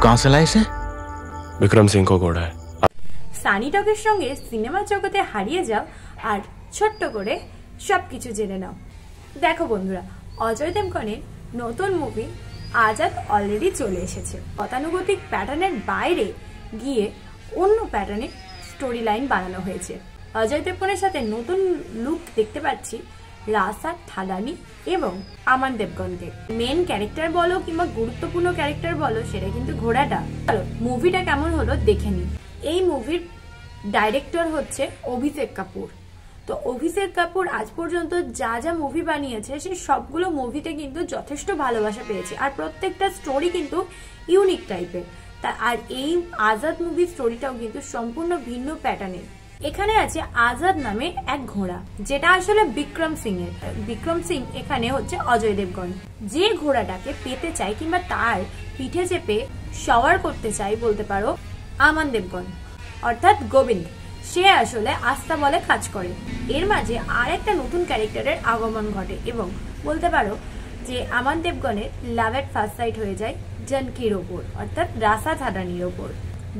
कहाँ से लाए इसे? विक्रम सिंह को घोड़ा है। সানি টকের সঙ্গে সিনেমা জগতে হারিয়ে যাও আর ছোট্ট করে সবকিছু জেনে নাও। দেখো বন্ধুরা, অজয় দেবগনের নতুন মুভি আজাদ অলরেডি চলে এসেছে। গতানুগতিক প্যাটার্নের বাইরে গিয়ে অন্য প্যাটার্নের স্টোরি লাইন বানানো হয়েছে। অজয় দেবগনের সাথে নতুন লুক দেখতে পাচ্ছি রাসাত থালানি এবং আমান দেবগনকে। মেন ক্যারেক্টার বলো কিংবা গুরুত্বপূর্ণ ক্যারেক্টার বলো, সেটা কিন্তু ঘোড়াটা। চলো মুভিটা কেমন হলো দেখে নিই। এই মুভির ডাইরেক্টর হচ্ছে অভিষেক কাপুর। তো অভিষেক কাপুর আজ পর্যন্ত যা যা মুভি বানিয়েছে সেই সবগুলো মুভিতে কিন্তু যথেষ্ট ভালোবাসা পেয়েছে, আর প্রত্যেকটা স্টোরি কিন্তু ইউনিক টাইপের। আর এই আজাদ মুভির স্টোরিটাও কিন্তু সম্পূর্ণ ভিন্ন প্যাটার্নের। এখানে আছে আজাদ নামে এক ঘোড়া, যেটা আসলে বিক্রম সিং এর। বিক্রম সিং এখানে হচ্ছে অজয় দেবগন। যে ঘোড়াটাকে পেতে চায় কিংবা তার পিঠে চেপে সওয়ার করতে চায় বলতে পারো আমান দেবগন, অর্থাৎ গোবিন্দ। সে আসলে আস্থা বলে কাজ করে। এর মাঝে আর একটা নতুন ক্যারেক্টারের আগমন ঘটে এবং বলতে পারো যে আমান দেবগনের লাভ এট ফার্স্ট সাইট হয়ে যায় জানকির ওপর, অর্থাৎ রাসাত থালানির ওপর।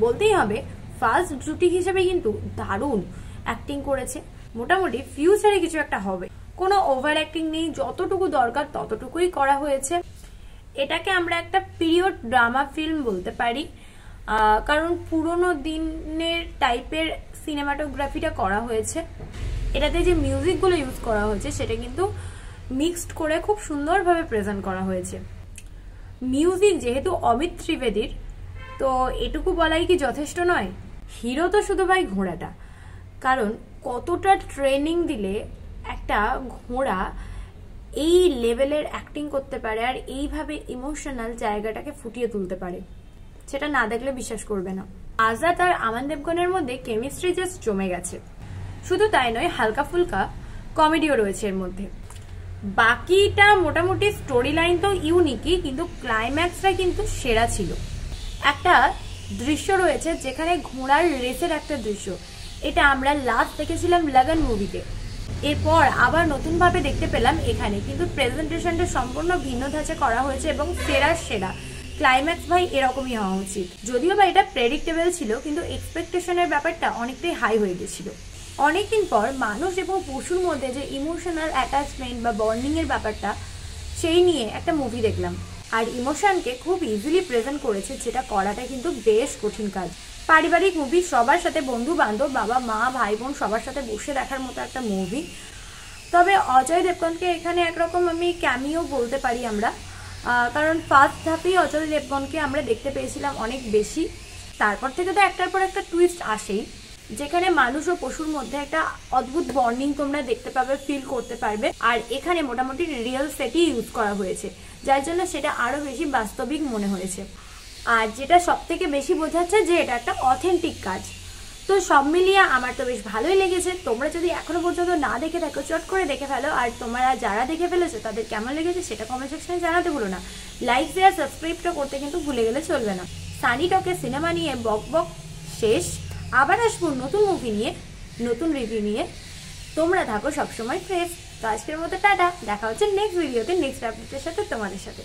বলতেই হবে ফার্স্ট জুটি হিসেবে কিন্তু দারুণ অ্যাক্টিং করেছে। মোটামুটি ফিউচারে কিছু একটা হবে, কোনো ওভার অ্যাক্টিং নেই, যতটুকু দরকার ততটুকুই করা হয়েছে। এটাকে আমরা একটা পিরিয়ড ড্রামা ফিল্ম বলতে পারি, কারণ পুরোনো দিনের টাইপের সিনেমাটোগ্রাফিটা করা হয়েছে। এটাতে যে মিউজিকগুলো ইউজ করা হয়েছে সেটা কিন্তু মিক্সড করে খুব সুন্দরভাবে প্রেজেন্ট করা হয়েছে। মিউজিক যেহেতু অমিত ত্রিবেদীর, তো এটুকু বলাই কি যথেষ্ট নয়? হিরো তো শুধু ভাই ঘোড়াটা, কারণ কতটা ট্রেনিং দিলে একটা ঘোড়া এই লেভেলের অ্যাক্টিং করতে পারে আর এইভাবে ইমোশনাল জায়গাটাকে ফুটিয়ে তুলতে পারে, সেটা না দেখলে বিশ্বাস করবে না। আজাদ আর আমান দেবগনের মধ্যে কেমিস্ট্রি জাস্ট জমে গেছে। শুধু তাই নয়, হালকা ফুলকা কমেডিও রয়েছে এর মধ্যে। বাকিটা মোটামুটি স্টোরি লাইন তো ইউনিকই, কিন্তু ক্লাইম্যাক্সটা কিন্তু সেরা ছিল। একটা দৃশ্য রয়েছে যেখানে ঘোড়ার রেসের একটা দৃশ্য, এটা আমরা লাস্ট দেখেছিলাম লাগান মুভিতে। এরপর আবার নতুন ভাবে দেখতে পেলাম এখানে, কিন্তু প্রেজেন্টেশনটা সম্পূর্ণ ভিন্ন ধাঁচে করা হয়েছে এবং সেরা ক্লাইম্যাক্স ভাই এরকমই হওয়া উচিত। যদিও বা এটা প্রেডিক্টেবল ছিল, কিন্তু এক্সপেকটেশনের ব্যাপারটা অনেকটাই হাই হয়ে গেছিল। অনেকদিন পর মানুষ এবং পশুর মধ্যে যে ইমোশনাল অ্যাটাচমেন্ট বা বন্ডিং এর ব্যাপারটা, সেই নিয়ে একটা মুভি দেখলাম। আর ইমোশনকে খুব ইজিলি প্রেজেন্ট করেছে, যেটা করাটা কিন্তু বেশ কঠিন কাজ। পারিবারিক মুভি, সবার সাথে, বন্ধু বান্ধব, বাবা মা ভাই বোন সবার সাথে বসে দেখার মতো একটা মুভি। তবে অজয় দেবগনকে এখানে একরকম আমি ক্যামিও বলতে পারি আমরা, কারণ ফার্স্ট ধাপেই অজয় দেবগনকে আমরা দেখতে পেয়েছিলাম অনেক বেশি। তারপর থেকে তো একটার পর একটা টুইস্ট আসেই, যেখানে মানুষ ও পশুর মধ্যে একটা অদ্ভুত বন্ডিং তোমরা দেখতে পাবে, ফিল করতে পারবে। আর এখানে মোটামুটি রিয়েল সেটই ইউজ করা হয়েছে, যার জন্য সেটা আরো বেশি বাস্তবিক মনে হয়েছে। আর যেটা সব থেকে বেশি বোঝাচ্ছে যে এটা একটা অথেন্টিক কাজ। তো সব মিলিয়ে আমার তো বেশ ভালোই লেগেছে। তোমরা যদি এখনো পর্যন্ত না দেখে থাকো, চট করে দেখে ফেলো। আর তোমরা যারা দেখে ফেলেছো তাদের কেমন লেগেছে সেটা কমেন্ট সেকশনে জানাতে ভুলো না। লাইক শেয়ার সাবস্ক্রাইবটা করতে কিন্তু ভুলে গেলে চলবে না। সানি টকের সিনেমা নিয়ে বক শেষ। আবার আসবো নতুন মুভি নিয়ে, নতুন রিভিউ নিয়ে। তোমরা থাকো সবসময় ফ্রেশ। তো আজকের মতো টাটা, দেখা হচ্ছে নেক্সট ভিডিওতে, নেক্সট আপডেটের সাথে তোমাদের সাথে।